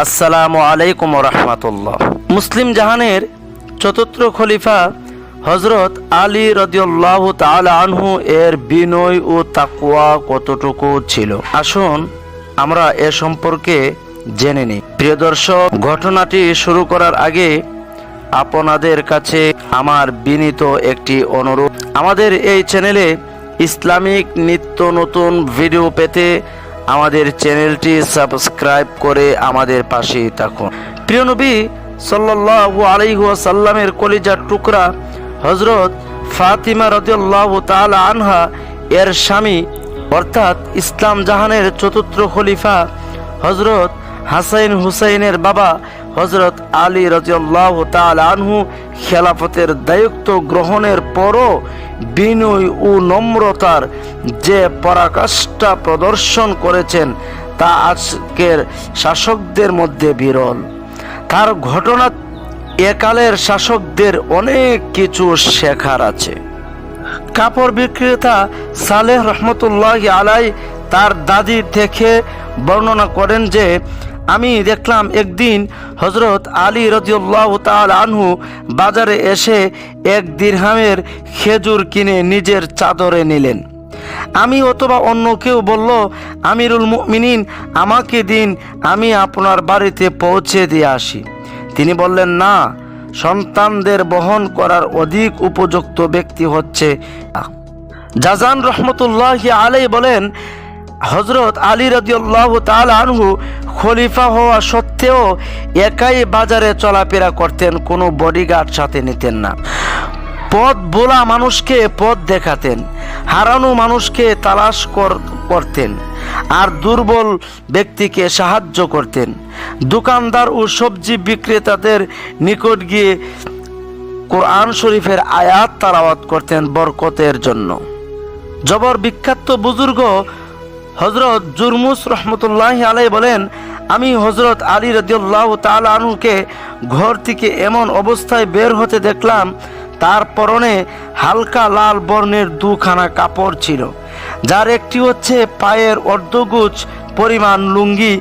আসসালামু আলাইকুম রাহমাতুল্লাহ। মুসলিম জাহানের চতুর্থ খলিফা হযরত আলী রাদিয়াল্লাহু তাআলা আনহু এর বিনয় ও তাকওয়া কতটুকু ছিল, আসুন আমরা এ সম্পর্কে জেনে নিই। প্রিয় দর্শক, ঘটনাটি শুরু করার আগে আপনাদের কাছে আমার বিনীত একটি অনুরোধ, আমাদের এই চ্যানেলে ইসলামিক নিত্য নতুন ভিডিও পেতে আমাদের চ্যানেলটি সাবস্ক্রাইব করে আমাদের পাশে থাকুন। প্রিয় নবী সাল্লাল্লাহু আলাইহি ওয়াসাল্লামের কলিজার টুকরা হযরত ফাতিমা রাদিয়াল্লাহু তাআলা আনহা এর স্বামী অর্থাৎ ইসলাম জাহানের চতুর্থ খলিফা হযরত হাসান হুসাইনের বাবা হযরত আলী রাদিয়াল্লাহু তাআলা আনহু খেলাফতের দায়িত্ব গ্রহণের পরও বিনয় ও নম্রতার যে পরাকাষ্ঠা প্রদর্শন করেছেন তা আজকের শাসকদের মধ্যে বিরল। তার ঘটনা একালের শাসকদের অনেক কিছু শেখার আছে। কাপড় বিক্রেতা সালেহ রহমতুল্লাহ আলাই তার দাদি থেকে বর্ণনা করেন যে, আমি দেখলাম একদিন হযরত আলী রাদিয়াল্লাহু তাআলা আনহু বাজারে এসে 1 দিরহামের খেজুর কিনে নিজের চাদরে নিলেন। আমি অথবা অন্য কেউ বলল, আমিরুল মুমিনিন আমাকে দিন, আমি আপনার বাড়িতে পৌঁছে দিয়ে আসি। তিনি বললেন, না, সন্তানদের বহন করার অধিক উপযুক্ত ব্যক্তি হচ্ছে। জাজান রহমতুল্লাহ আলাইহি বলেন, হযরত আলী রাদিয়াল্লাহু তাআলা আনহু খলিফা হওয়া সত্ত্বেও একাই বাজারে চলাফেরা করতেন, কোনো বডিগার্ড সাথে নিতেন না। পথ ভোলা মানুষকে পথ দেখাতেন, হারানো মানুষকে তালাশ করতেন, আর দুর্বল ব্যক্তিকে সাহায্য করতেন। দোকানদার ও সবজি বিক্রেতাদের নিকট গিয়ে কোরআন শরীফের আয়াত তেলাওয়াত করতেন বরকতের জন্য। জবর বিখ্যাত বুজুর্গ হযরত জুরমুস রহমতুল্লাহ আলাইহি বলেন, আমি হযরত আলী রাদিয়াল্লাহু তাআলা আনহুকে ঘর থেকে এমন অবস্থায় বের হতে দেখলাম, তার পরনে হালকা লাল বর্ণের 2খানা কাপড় ছিল, যার একটি হচ্ছে পায়ের অর্ধগুচ পরিমাণ লুঙ্গি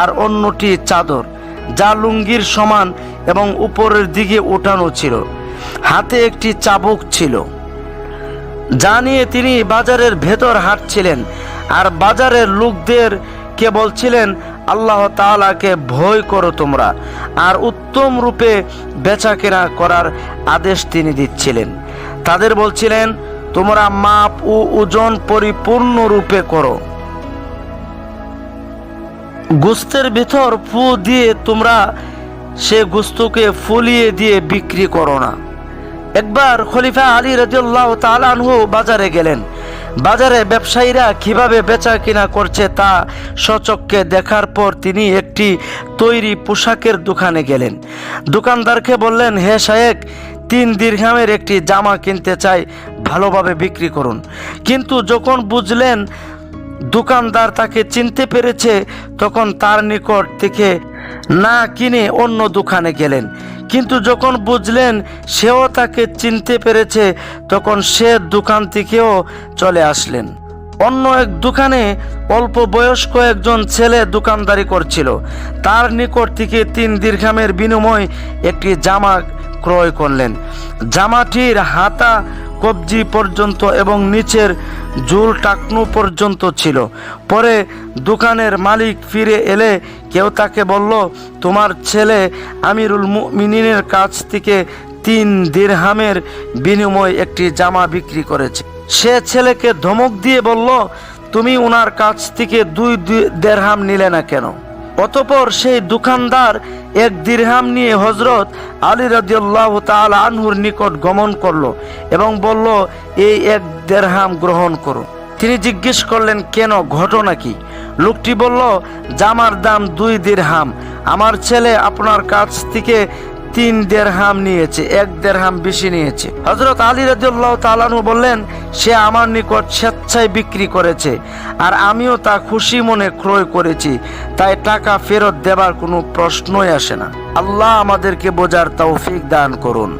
আর অন্যটি চাদর, যা লুঙ্গির সমান এবং উপরের দিকে উঠানো ছিল। হাতে একটি চাবুক ছিল, যা নিয়ে তিনি বাজারের ভেতর হাঁটছিলেন আর বাজারের লোকদেরকে বলছিলেন, আল্লাহ তাআলাকে ভয় করো তোমরা, আর উত্তম রূপে বেচাকেনা করার আদেশ তিনি দিচ্ছিলেন। তাদের বলছিলেন, তোমরা মাপ ও ওজন পরিপূর্ণ রূপে করো, গোস্তের ভিতর ফু দিয়ে তোমরা সে গোস্তকে ফুলিয়ে দিয়ে বিক্রি করো না। একবার খলিফা আলী রাদিয়াল্লাহু তাআলা আনহু বাজারে গেলেন। বাজারে ব্যবসায়ীরা কিভাবে বেচা কিনা করছে তা স্বচক্ষে দেখার পর তিনি একটি তৈরি পোশাকের দোকানে গেলেন। দোকানদারকে বললেন, হে শায়েখ, 3 দিরহামের একটি জামা কিনতে চাই, ভালোভাবে বিক্রি করুন। কিন্তু যখন বুঝলেন দোকানদার তাকে চিনতে পেরেছে, তখন তার নিকট থেকে না কিনে অন্য দোকানে গেলেন। কিন্তু যখন বুঝলেন সেও তাকে চিনতে পেরেছে, তখন সে দোকান থেকেও চলে আসলেন। অন্য এক দোকানে অল্প বয়স্ক একজন ছেলে দোকানদারি করছিল। তার নিকট থেকে 3 দিরহামের বিনিময়ে একটি জামা ক্রয় করলেন। জামাটির হাতা কবজি পর্যন্ত এবং নিচের ঝুল টাকনু পর্যন্ত ছিল। পরে দোকানের মালিক ফিরে এলে কেউ তাকে বলল, তোমার ছেলে আমিরুল মুমিনিনের কাছ থেকে 3 দিরহামের বিনিময়ে একটি জামা বিক্রি করেছে। সে ছেলেকে ধমক দিয়ে বলল, তুমি ওনার কাছ থেকে 2 দিরহাম নিলে না কেন? অতঃপর সেই দোকানদার 1 দিরহাম নিয়ে হযরত আলী রাদিয়াল্লাহু তাআলা আনহুর নিকট গমন করলো এবং বলল, এই 1 দিরহাম গ্রহণ করো। তিনি জিজ্ঞেস করলেন, কেন, ঘটনা কি? লোকটি বলল, জামার দাম 2 দিরহাম, আমার ছেলে আপনার কাছ থেকে 3 দিরহাম নিয়েছে, 1 দিরহাম বেশি নিয়েছে। হযরত আলী রাদিয়াল্লাহু তাআলা আনহু বললেন, সে আমার নিকট স্বেচ্ছায় বিক্রি করেছে আর আমিও তা খুশি মনে ক্রয় করেছি, তাই টাকা ফেরত দেবার কোনো প্রশ্নই আসে না। আল্লাহ আমাদেরকে বোঝার তৌফিক দান করুন।